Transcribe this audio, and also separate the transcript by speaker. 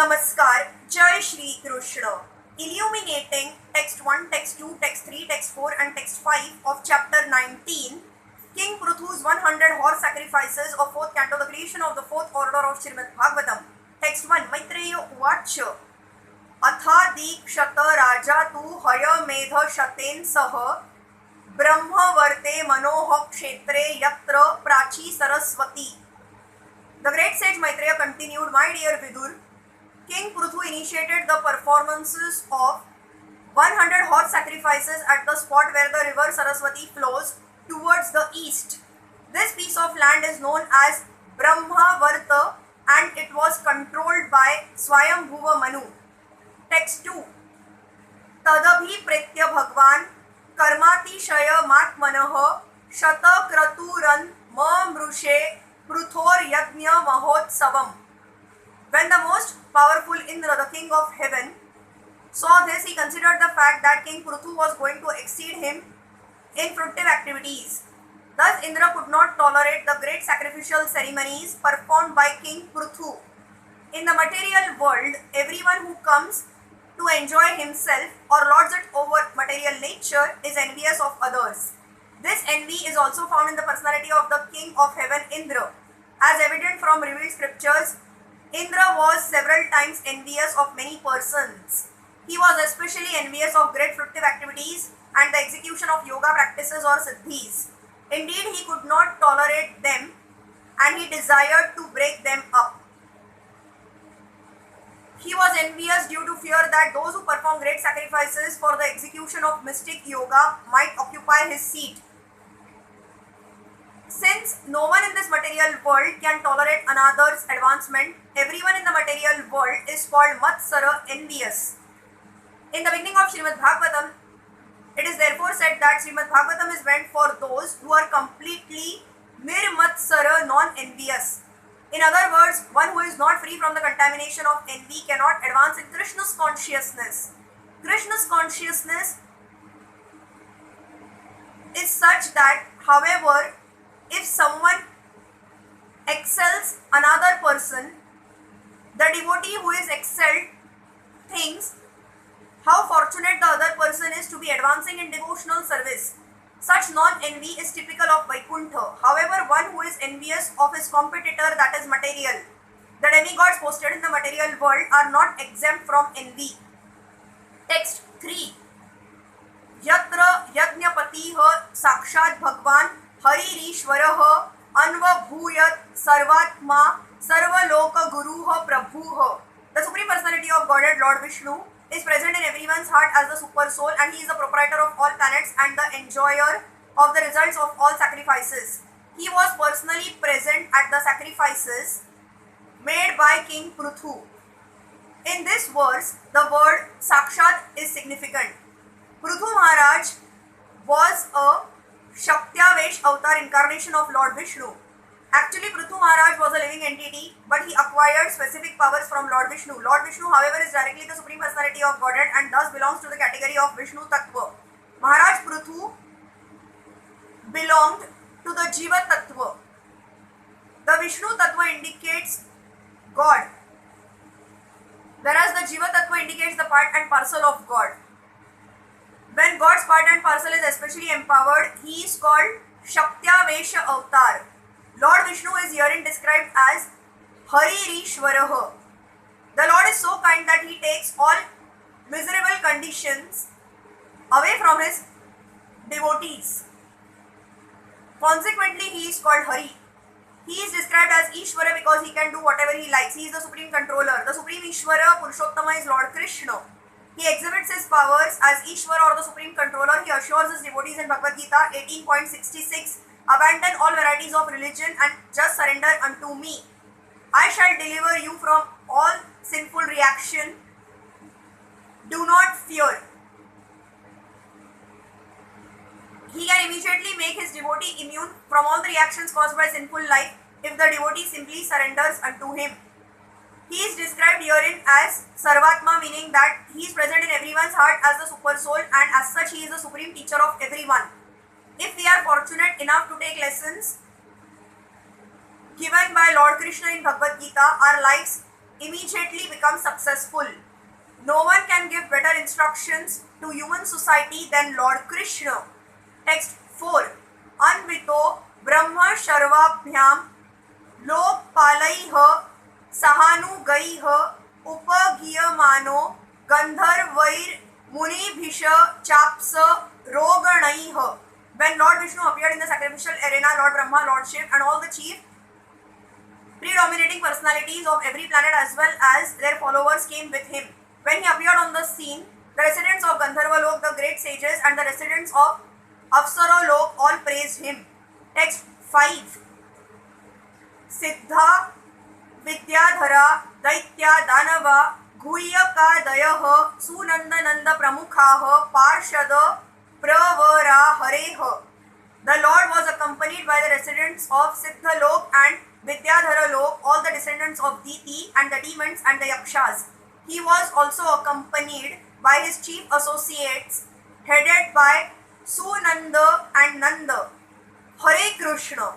Speaker 1: Namaskar, Jai Shri Krishna. Illuminating text 1, text 2, text 3, text 4 and text 5 of chapter 19, King Pruthu's 100 horse sacrifices of 4th canto, the creation of the 4th order of Srimad Bhagavatam. Text 1, Maitreya Uvacha. अथा दीक्षत राजा तु हयमेध शतेन सह ब्रह्मवर्ते मनोह क्षेत्रे यत्र Prachi Saraswati. The great sage Maitreya continued, My dear Vidur, King Pruthu initiated the performances of 100 horse sacrifices at the spot where the river Saraswati flows towards the east. This piece of land is known as Brahmavarta and it was controlled by Swayambhuva Manu. Text 2. तदभिप्रेत्य भगवान कर्मातिशय मात्मनः शतक्रतुरन् ममृषे पृथोर यज्ञ महोत्सवम्. When the most powerful Indra, the king of heaven, saw this, he considered the fact that King Pruthu was going to exceed him in fruitive activities. Thus, Indra could not tolerate the great sacrificial ceremonies performed by King Pruthu. In the material world, everyone who comes to enjoy himself or lords it over material nature is envious of others. This envy is also found in the personality of the king of heaven, Indra. As evident from revealed scriptures, Indra was several times envious of many persons. He was especially envious of great fruitive activities and the execution of yoga practices or siddhis. Indeed, he could not tolerate them and he desired to break them up. He was envious due to fear that those who perform great sacrifices for the execution of mystic yoga might occupy his seat. Since no one in this material world can tolerate another's advancement, everyone in the material world is called Matsara, envious. In the beginning of Srimad Bhagavatam, it is therefore said that Srimad Bhagavatam is meant for those who are completely nirmatsara, non-envious. In other words, one who is not free from the contamination of envy cannot advance in Krishna's consciousness. Krishna's consciousness is such that, however, if someone excels another person, the devotee who is excelled thinks how fortunate the other person is to be advancing in devotional service. Such non-envy is typical of Vaikuntha. However, one who is envious of his competitor, that is material. The demigods posted in the material world are not exempt from envy. Text 3. Yatra yajnapatiha sakshat bhagwan haririshvaraha anvabhuyat sarvatma sarvaloka guruha prabhuha. The Supreme Personality of Godhead, Lord Vishnu, is present in everyone's heart as the super soul and he is the proprietor of all planets and the enjoyer of the results of all sacrifices. He was personally present at the sacrifices made by King Pruthu. In this verse, the word Sakshat is significant. Pruthu Maharaj was a Shaktyavesh avatar incarnation of Lord Vishnu. Actually, Pruthu Maharaj was a living entity, but he acquired specific powers from Lord Vishnu. Lord Vishnu, however, is directly the Supreme Personality of Godhead and thus belongs to the category of Vishnu Tattva. Maharaj Pruthu belonged to the Jiva Tattva. The Vishnu Tattva indicates God, whereas the Jiva Tattva indicates the part and parcel of God. When God's part and parcel is especially empowered, he is called Shaktyavesh avatar. Lord Vishnu is herein described as Haririshvaraha. The Lord is so kind that he takes all miserable conditions away from his devotees. Consequently, he is called Hari. He is described as Ishvara because he can do whatever he likes. He is the supreme controller. The supreme Ishvara, Purushottama, is Lord Krishna. He exhibits his powers as Ishvara or the supreme controller. He assures his devotees in Bhagavad Gita 18.66, Abandon all varieties of religion and just surrender unto me. I shall deliver you from all sinful reaction. Do not fear. He can immediately make his devotee immune from all the reactions caused by sinful life if the devotee simply surrenders unto him. He is described herein as Sarvatma, meaning that he is present in everyone's heart as the super soul and as such he is the supreme teacher of everyone. If we are fortunate enough to take lessons given by Lord Krishna in Bhagavad Gita, our lives immediately become successful. No one can give better instructions to human society than Lord Krishna. Text 4. Anvito Brahma Sharvabhyam Lokpalaih Sahanugaih Upagiyamano Gandharvair Munibhisha Chapsa Roganaih. When Lord Vishnu appeared in the sacrificial arena, Lord Brahma, Lord Shiv and all the chief predominating personalities of every planet as well as their followers came with him. When he appeared on the scene, the residents of Gandharva Lok, the great sages, and the residents of Apsara Lok all praised him. Text 5. Siddha Vidyadhara Daitya Danava Ghuyakadayah Sunandananda Pramukhaah Parshada Pravara Hareha. The Lord was accompanied by the residents of Siddha Lok and Vidyadhara Lok, all the descendants of Diti and the demons and the Yakshas. He was also accompanied by his chief associates headed by Sunanda and Nanda. Hare Krishna.